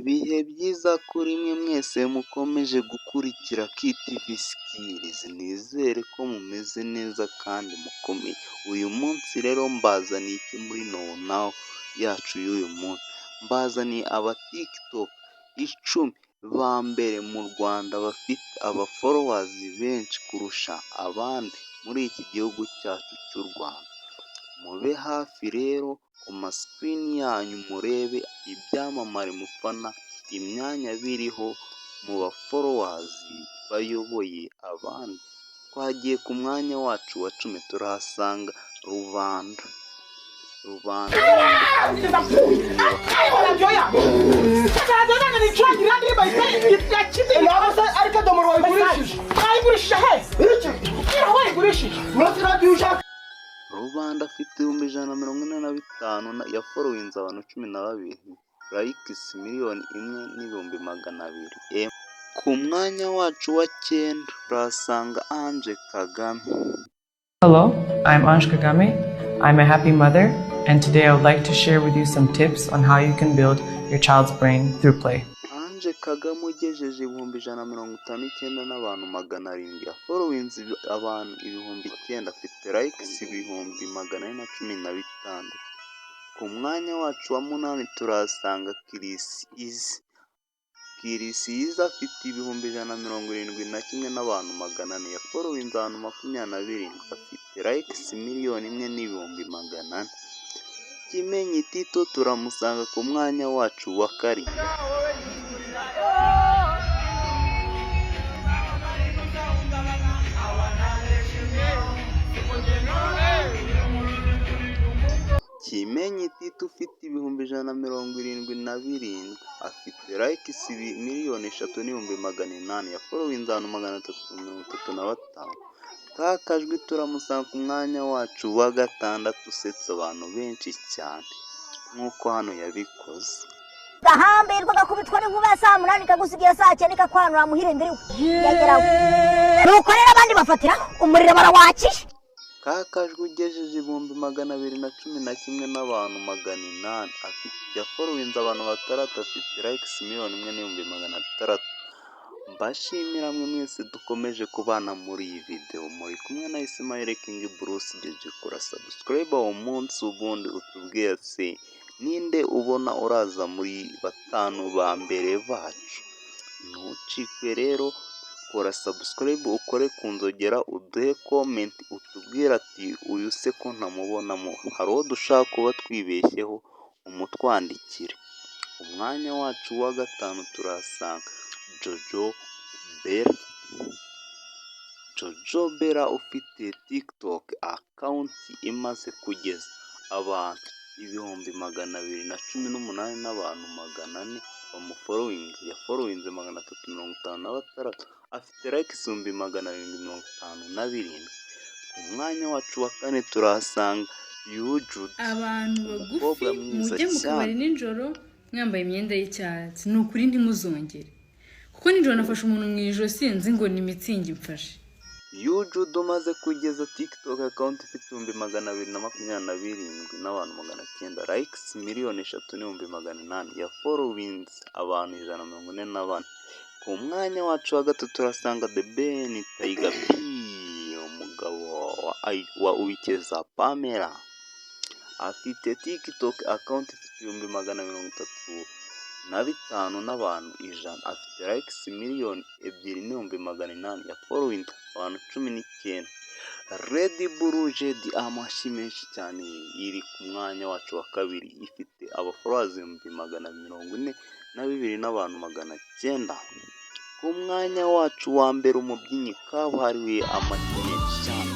Ibihe byiza kuri mwe mwese mukomeje gukurikira KTV Skills, nizere ko mumeze neza kandi mukomeye. Uyu munsi rero mbazaniye iki muri Now yacu y'uyu munsi? Mbazaniye aba TikTok 10 ba mbere mu Rwanda bafite aba followers benshi kurusha abandi muri iki gihugu cyacu cy'u Rwanda. Mube hafi rero ku masikirini yanyu murebe ibyamamare mufana, imyanya biriho mu ba followers bayoboye abandi. Twagiye ku mwanya wacu wa 10 turahasanga Rubanda. Rubanda afite 145 ya followings abantu 12, likes 1,200,000. Ku mwanya wacu wa 9 turasanga Ange Kagame. Hello, I'm Ange Kagame. I'm a happy mother, and today I would like to share with you some tips on how you can build your child's brain through play. Ange Kagame ugejeje 159 n'abantu 700 ya followings abantu 9,000, afite likes 415. Ku mwanya wacu wa 8 turasanga Chris Easy afite 171 n'abantu 400 ya followings abantu 27, afite likes 1,100,000. Kimenyi Tito turamusanga ku mwanya wacu wa 7. Kimenyi Tito ufite 177, afite likes 3,380,000 ya followings abantu 335. Kakajwi turamusanga ku mwanya wacu wa 6 usetsa abantu benshi cyane nk'uko hano yabikoze. Gahambirwa gakubitwa n'inkuba ya saa 8 kagusigiye saa 9 kakwanura muhire mbere yageraho. Nuko rero abandi bafatira umuriro barawakisha. Kakajwi ugejeje 211 n'abantu 800, afite followings abantu 6, afite likes 1,100,000. Mbashimira mwe mwese dukomeje kubana muri iyi video. Muri kumwe na Ismail King Bruce DJ. Kora subscribe uwo munsi ubundi utubwire se ninde ubona uraza muri 5 ba mbere bacu. Ntucikwe rero, kora subscribe, ukore ku nzogera, uduhe comment, utubwira ati uyu se ko ntamubonamo, hari uwo dushaka kuba twibeshyeho umutwandikire. Umwanya wacu wa 5 turasanga Jojo Bella ufite TikTok account imaze kugeza abantu 218 n'abantu 400 bamufollowing ya followings 356, afite likes 757. Umwanya wacu wa 4 turahasanga Jude. Abantu bagufi mujye mu kabari nijoro mwambaye imyenda y'icyatsi, ni ukuri ntimuzongere, kuko nijoro nafashe umuntu mu ijosi nzi ngo ni mitsingi mfashe. Jude umaze kugeza TikTok account ifite 227 n'abantu 900, likes 3,800,000 ya followings abantu 144. Ku mwanya wacu wa 3 turasanga The Ben Tiger P, umugabo wa Uwikeza Pamela, afite TikTok account ifite 135 n'abantu 100, afite likes 2,280,000 ya following abantu 19. Red Bull Jedi amashi menshi cyane iri ku mwanya wacu wa 2, ifite aba followers 142 n'abantu 900. Ku mwanya wacu wa mbere umubyinnyi kabuhariwe amashi menshi cyane.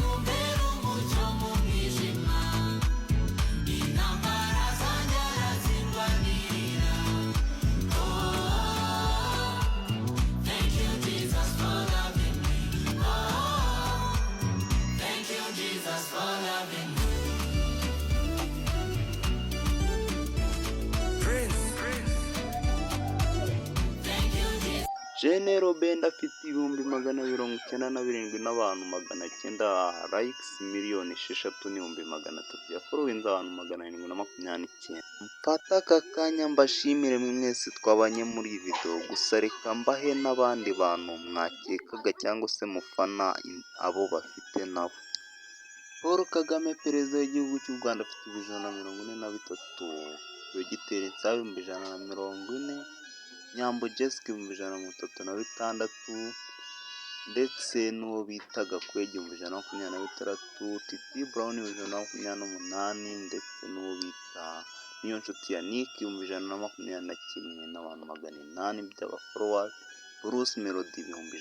Genero Benda afite ibihumbi 197 n'abantu 900, likes 1,600,300, yafollowinze abantu 729. Mfata aka kanya mbashimire mwe mwese twabanye muri iyi video, gusa reka mbahe n'abandi bantu mwakekaga cyangwa se mufana abo bafite nabo. Paul Kagame perezida w'igihugu cy'u Rwanda afite 143, Dogiteri Nsabimba 140, Nyambo Jessica 136, ndetse n'uwo bita Gakwege 126, Titi Brown 128, ndetse n'uwo bita Niyonshuti Yannick 121 n'abantu 800 by'aba followers, Bruce Melody 100.